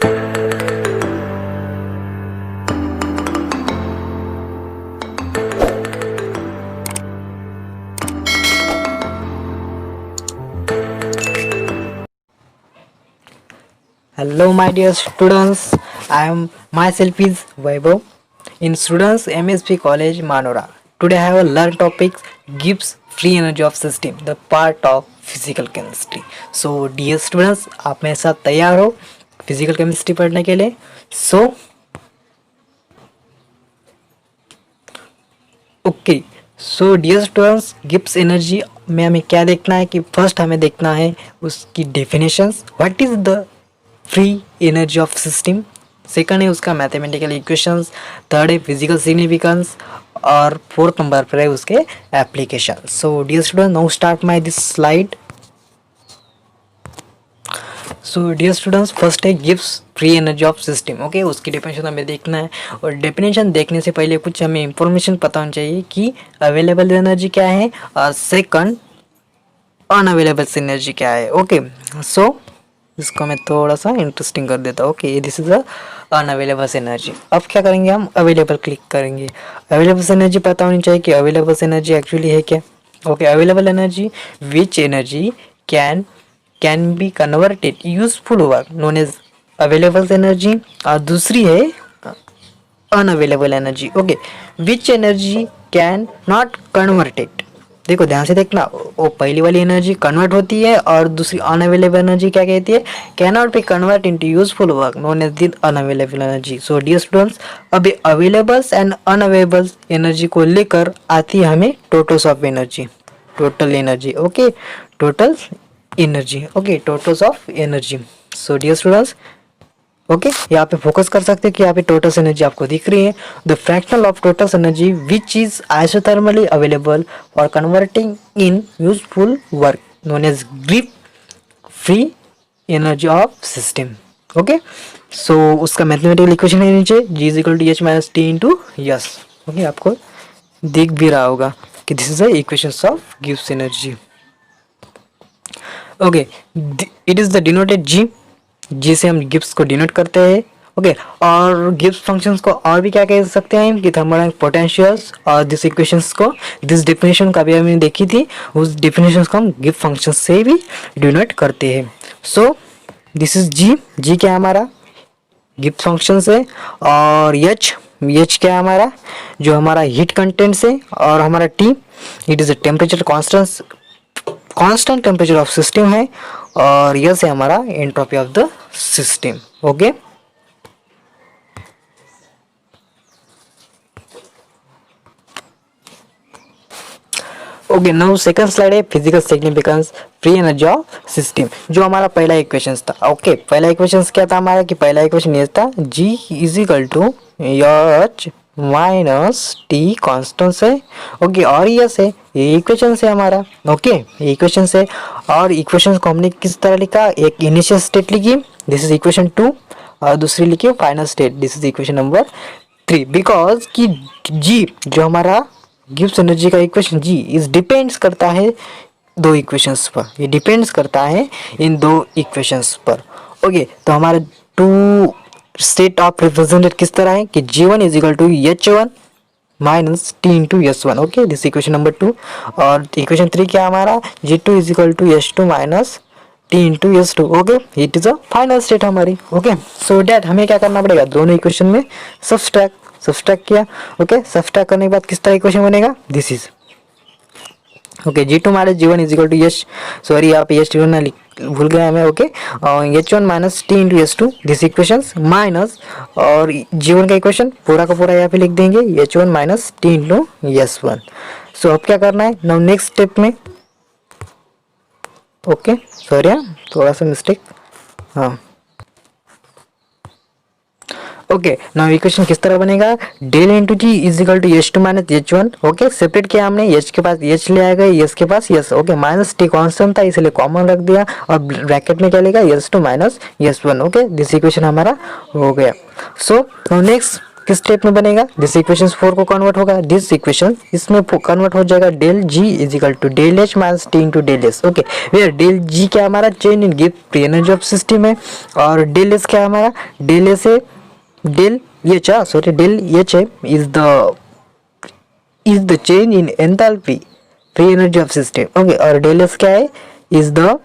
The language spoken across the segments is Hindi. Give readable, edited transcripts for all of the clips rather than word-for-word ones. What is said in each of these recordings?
Hello, my dear students. I am myself is Vaibhav in Students MSP College Manora. Today I have learned topics gives free energy of system, the part of physical chemistry. So, dear students, आप मेरे साथ तैयार हो फिजिकल केमिस्ट्री पढ़ने के लिए? Okay so dear students, Gibbs energy में हमें क्या देखना है कि फर्स्ट हमें देखना है उसकी definitions, what is the free energy of system. Second है उसका मैथमेटिकल इक्वेशंस। थर्ड है फिजिकल सिग्निफिकेंस। और फोर्थ नंबर पर है उसके application. So dear student, now start my this slide. So dear students, first है गिव्स free energy of system. Okay, उसकी डेफिनेशन हमें देखना है और डेफिनेशन देखने से पहले कुछ हमें इंफॉर्मेशन पता होनी चाहिए कि अवेलेबल एनर्जी क्या है और सेकंड अनअवेलेबल एनर्जी क्या है। ओके सो इसको मैं थोड़ा सा इंटरेस्टिंग कर देता हूँ। Okay, this is the unavailable energy. अब क्या करेंगे, हम अवेलेबल क्लिक करेंगे। अवेलेबल एनर्जी पता होनी चाहिए कि अवेलेबल एनर्जी एक्चुअली है क्या। Okay, available energy which energy can be converted useful work known as available energy. और दूसरी है unavailable energy. Okay, which energy can not converted. देखो ध्यान से देखना, वो पहली वाली एनर्जी कन्वर्ट होती है और दूसरी अनअवेलेबल एनर्जी क्या कहती है, can not be convert into useful work known as the unavailable energy. So dear students, अभी अवेलेबल्स एंड अनअवेलेबल एनर्जी को लेकर आती है हमें totals of energy, total energy. Okay, total energy. Okay, totals of energy. So dear students, okay यहाँ पे फोकस कर सकते हैं कि यहाँ पे टोटल एनर्जी आपको दिख रही है। The fractional of total energy which is isothermally available for converting in useful work known as ग्रिप free energy of system. Okay, so उसका मैथमेटिकल इक्वेशन है नीचे, G is equal to H minus T into S. Okay, आपको दिख भी रहा होगा कि this is the equation of गिव्स energy. Okay, it is the denoted G, G से हम गिब्स को डिनोट करते हैं। ओके, और गिब्स फंक्शंस को और भी क्या कह सकते हैं कि थर्मोडायनामिक पोटेंशियल्स। और दिस इक्वेशंस को, दिस डेफिनेशन का भी हमने देखी थी, उस डेफिनेशंस को हम गिब्स फंक्शन से भी डिनोट करते हैं। सो दिस इज जी, जी क्या है हमारा गिब्स फंक्शन से। और एच, एच क्या है हमारा जो हमारा हीट कंटेंट से। और हमारा T, it is a temperature constant temperature of system है। और यह से हमारा entropy of the system. Okay, okay now second slide है physical significance free energy of system, जो हमारा पहला इक्वेशन था। ओके, पहला इक्वेशन क्या था हमारा कि पहला इक्वेशन ये था, G is equal to H minus T constant से। ओके, और ये से ये इक्वेशन से हमारा। ओके, इक्वेशन से। और इक्वेशन को हमने किस तरह लिखा, एक इनिशियल स्टेट लिखी, दिस इज इक्वेशन 2, और दूसरी लिखी final state, this is equation number 3। Because कि जी जो हमारा गिब्स एनर्जी का इक्वेशन जी इज डिपेंड्स करता है दो इक्वेशंस पर, ये डिपेंड्स करता है इन दो इक्वेशंस पर। ओके, तो हमारे टू स्टेट ऑफ रिप्रेजेंटेड किस तरह है कि G1 is equal to H1 minus T into S1। Okay, this equation number 2। और इक्वेशन 3 क्या हमारा, G2 is equal to H2 minus T into S2। Okay, it is a final state हमारी। ओके, सो डैट हमें क्या करना पड़ेगा, दोनों इक्वेशन में सब्सट्रैक्ट किया। ओके, सब्सट्रैक्ट करने के बाद किस तरह इक्वेशन बनेगा, this is okay G2 minus G1 is equal to H, sorry यहाँ पे एच ना भूल गया मैं। Okay, H1 minus T into S2, this equation minus और G1 का इक्वेशन पूरा का पूरा यहाँ पे लिख देंगे, H1 minus T into S1। सो अब क्या करना है नाउ नेक्स्ट स्टेप में। ओके सॉरी थोड़ा सा मिस्टेक, हाँ। ओके, नाउ इक्वेशन किस तरह बनेगा, del into G is equal to H two minus H one. Okay, separate किया हमने, एच के पास एच ले आएगा, एस के पास S. Okay, minus T constant था इसलिए कॉमन रख दिया और ब्रैकेट में क्या लेगा, S two minus S one. Okay, this equation हमारा हो गया। सो नाउ नेक्स्ट किस स्टेप में बनेगा, दिस इक्वेशन 4 को कन्वर्ट होगा, दिस इक्वेशन इसमें कन्वर्ट हो जाएगा, del G is equal to del H minus T into del S. Okay, where del G क्या हमारा चेंज इन गिव फ्री एनर्जी ऑफ सिस्टम है, और डेल एस क्या हमारा, डेल एस है del H, sorry del H है is the change in enthalpy free energy of system. Okay, और डेल एस क्या है, is the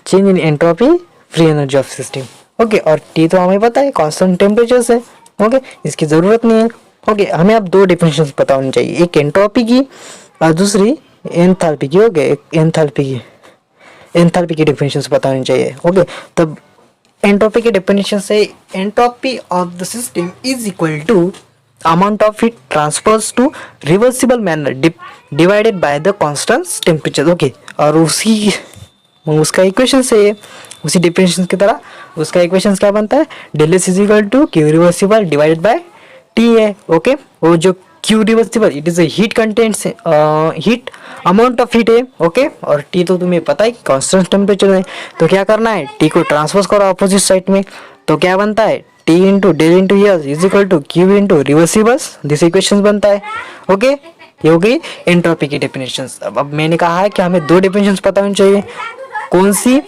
change in entropy free energy of system. Okay, और टी तो हमें पता है कांस्टेंट टेम्परेचर से। ओके, इसकी ज़रूरत नहीं है। ओके, हमें अब दो डेफिनेशंस पता होनी चाहिए, एक एंट्रोपी की और दूसरी एंथैल्पी की। ओके, एक एंथैल्पी की डेफिनेशंस पता होनी चाहिए। ओके, तब एंट्रोपी की डेफिनेशन से entropy of the system is equal to amount of heat transfers to reversible manner divided by the constant temperature। Okay, और उसका इक्वेशन से उसी डेफिनेशन की तरह उसका इक्वेशन क्या बनता है, del S is equal to Q reversible divided by T है। ओके, वो जो Q reversible it is heat contents heat amount of heat है। ओके, और टी तो तुम्हें पता है कांस्टेंट टेम्परेचर है, तो क्या करना है, टी को ट्रांसफर करो अपोजिट साइड में, तो क्या बनता है, T into del into S is equal to Q into reversibles, this equation बनता है। ओके, ये हो गई एंट्रोपी की डेफिनेशंस। अब मैंने कहा है कि हमें दो डेफिनेशंस पता होनी चाहिए, कौन सी,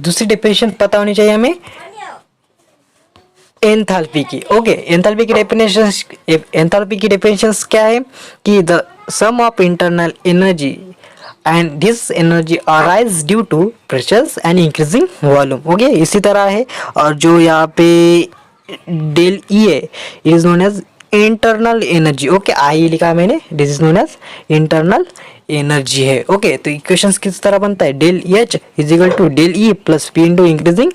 दूसरी डेफिनेशन पता होनी चाहिए हमें एंथैल्पी की। ओके, एंथैल्पी की डेफिनेशंस क्या है कि the sum of internal energy and this energy arise due to pressures and increasing volume. Okay, इसी तरह है, और जो यहाँ पे डेल ई है it is known as internal energy. Okay, I लिखा मैंने, this is known as internal energy है। ओके, तो इक्वेशंस किस तरह बनता है, del H is equal to del E plus P into increasing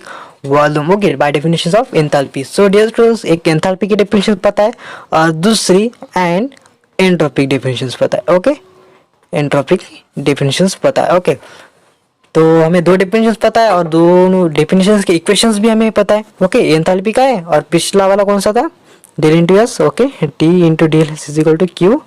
volume. Okay, by definition of enthalpy. So dear students, एक एंथैल्पी की डेफिनेशन पता है और दूसरी एंड एंट्रोपिक डेफिनेशंस पता है। ओके, एंट्रोपिक डेफिनेशंस पता है। ओके, तो हमें दो डेफिनेशंस पता है और दोनों डेफिनेशंस के इक्वेशंस भी हमें पता है। ओके, एंथैल्पी का है और पिछला वाला कौन सा था, del into S. Okay, T into del S is equal to Q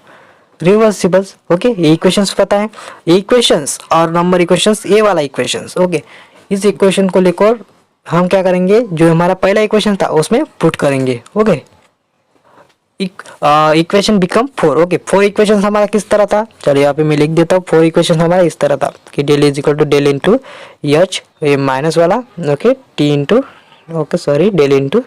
reversibles. Okay, ये इक्वेशंस पता है, ये इक्वेशंस और नंबर इक्वेशंस, ये वाला इक्वेशंस। ओके, इस इक्वेशन को लेकर हम क्या करेंगे, जो हमारा पहला इक्वेशन था उसमें पुट करेंगे। Okay, equation become 4। Okay, 4 equation हमारा किस तरह था, चलो यहाँ पे मैं लिख देता हूँ। 4 इक्वेशन हमारा इस तरह था कि del is equal to del into H, ये माइनस वाला। Okay, T into, okay sorry, del into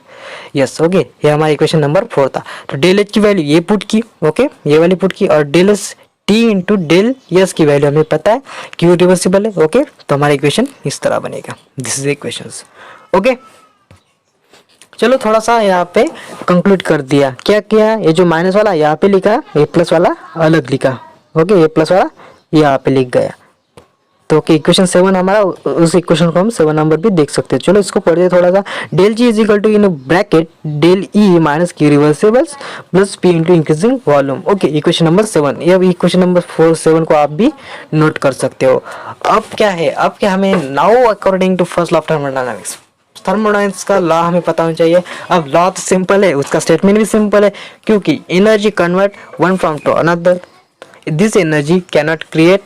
S. Okay, ये हमारा इक्वेशन नंबर 4 था। तो डेल एच की वैल्यू ये पुट की, ओके ये वाली पुट की, और del S T into del S की वैल्यू हमें पता है, क्यू रिवर्सिबल है। ओके, तो हमारा इक्वेशन इस तरह बनेगा, दिस इज इक्वेशंस। ओके, चलो थोड़ा सा यहाँ पे कंक्लूड कर दिया, क्या किया, ये जो माइनस वाला यहाँ पे लिखा, ये प्लस वाला अलग लिखा। ओके, ये प्लस वाला यहाँ पे लिख गया। तो ओके, इक्वेशन 7 हमारा, उस इक्वेशन को हम 7 नंबर भी देख सकते हैं। चलो इसको पढ़ दे थोड़ा सा। Del G is equal to in bracket del E minus Q reversibles plus P into increasing volume. Okay, equation number 7। ये अभी इक्वेशन नंबर 4 7 को आप भी नोट कर सकते हो। अब क्या है, अब क्या हमें now according to first law of thermodynamics, thermodynamics का लॉ हमें पता होना चाहिए। अब लॉ तो सिंपल है, उसका स्टेटमेंट भी सिंपल है, क्योंकि energy convert one from to another, this energy can not create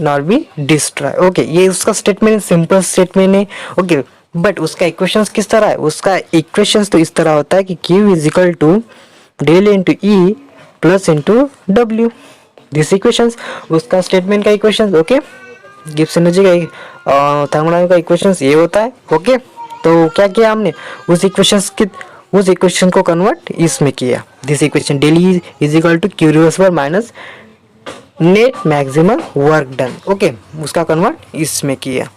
nor be destroy. Okay, ये उसका स्टेटमेंट सिंपल स्टेटमेंट है। ओके, बट उसका इक्वेशंस किस तरह है, उसका इक्वेशंस तो इस तरह होता है कि Q is equal to del into E plus into W, this equations उसका स्टेटमेंट का इक्वेशंस। ओके, गिब्स एनर्जी का थर्मोडायनामिक्स का इक्वेशंस ये होता है। ओके, तो क्या किया हमने, उस इक्वेशन को कन्वर्ट इसमें किया, this equation del E is equal to Q reversible minus net maximum work done. Okay, उसका कन्वर्ट इसमें किया।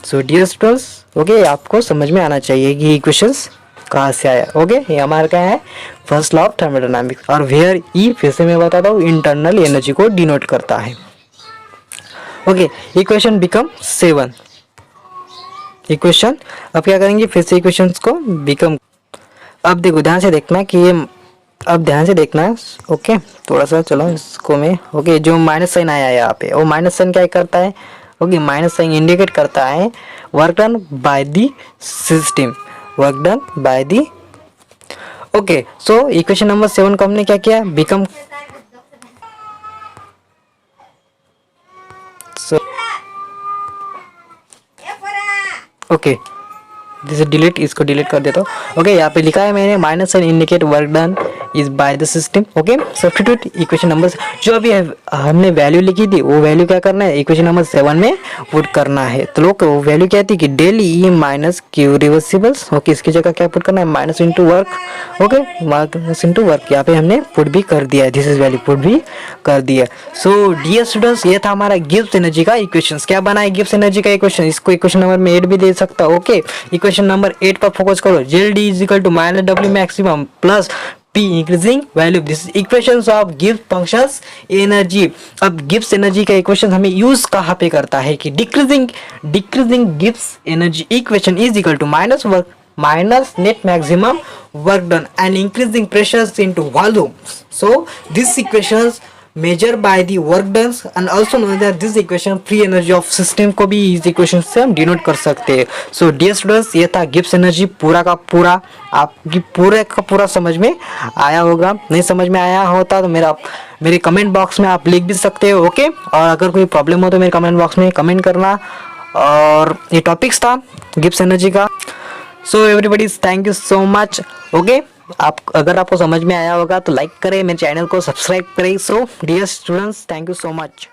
सो डियर स्टूडेंट्स, ओके आपको समझ में आना चाहिए कि इक्वेशंस कहाँ से आया। ओके, ये हमारा क्या है, फर्स्ट लॉ ऑफ थर्मोडायनामिक्स, और वेयर ई फिर से मैं बताता हूँ इंटरनल एनर्जी को डिनोट करता है। Okay, equation become 7 equation. अब क्या करेंगे, फिर से इक्वेशंस को बिकम, अब देखो ध्यान से देखना कि ये, अब ध्यान से देखना। ओके, थोड़ा सा चलो इसको मैं, ओके जो माइनस साइन आया है यहाँ पे, वो माइनस साइन क्या करता है, ओके माइनस साइन इंडिकेट करता है work done by the system, work done by the. Okay, so equation number 7 को हमने क्या किया, बिकम, ओके दिस डिलीट, इसको डिलीट कर देता हूँ। ओके, यहाँ पे लिखा है मैंने minus sign indicate work done is by the system. Okay, substitute equation number जो अभी हमने वैल्यू लिखी थी वो वैल्यू क्या करना है, इक्वेशन नंबर 7 में पुट करना है। तो लोग वो वैल्यू क्या थी कि del E minus Q reversibles. Okay, इसकी जगह क्या पुट करना है, minus into work. Okay, minus into work यहाँ पे हमने पुट भी कर दिया है, दिस इज वैल्यू पुट भी कर दिया। सो डियर स्टूडेंट्स, ये था हमारा गिब्स एनर्जी का इक्वेशन। क्या बना है गिब्स एनर्जी का इक्वेशन, इसको इक्वेशन नंबर में 8 भी दे सकता है। ओके, इक्वेशन नंबर 8 पर फोकस करो। Del D is equal to minus W maximum plus P increasing value, this is equations of Gibbs functions energy। अब Gibbs energy का इक्वेशन हमें यूज कहाँ पे करता है कि decreasing Gibbs energy equation is equal to minus work minus net maximum work done and increasing pressures into volume। So these equations measure by the work done and also know that this equation free energy of system को भी इस इक्वेशन से हम डिनोट कर सकते हैं। सो डियर स्टूडेंट्स, ये था गिब्स एनर्जी पूरा का पूरा, आपकी पूरे का पूरा समझ में आया होगा। नहीं समझ में आया होता तो मेरे कमेंट बॉक्स में आप लिख भी सकते हो। ओके, और अगर कोई प्रॉब्लम हो तो मेरे कमेंट बॉक्स में कमेंट करना। और ये टॉपिक्स था गिब्स एनर्जी का। So everybody thank you so much. Okay, अगर आपको समझ में आया होगा तो लाइक करें, मेरे चैनल को सब्सक्राइब करें। So dear students, thank you so much.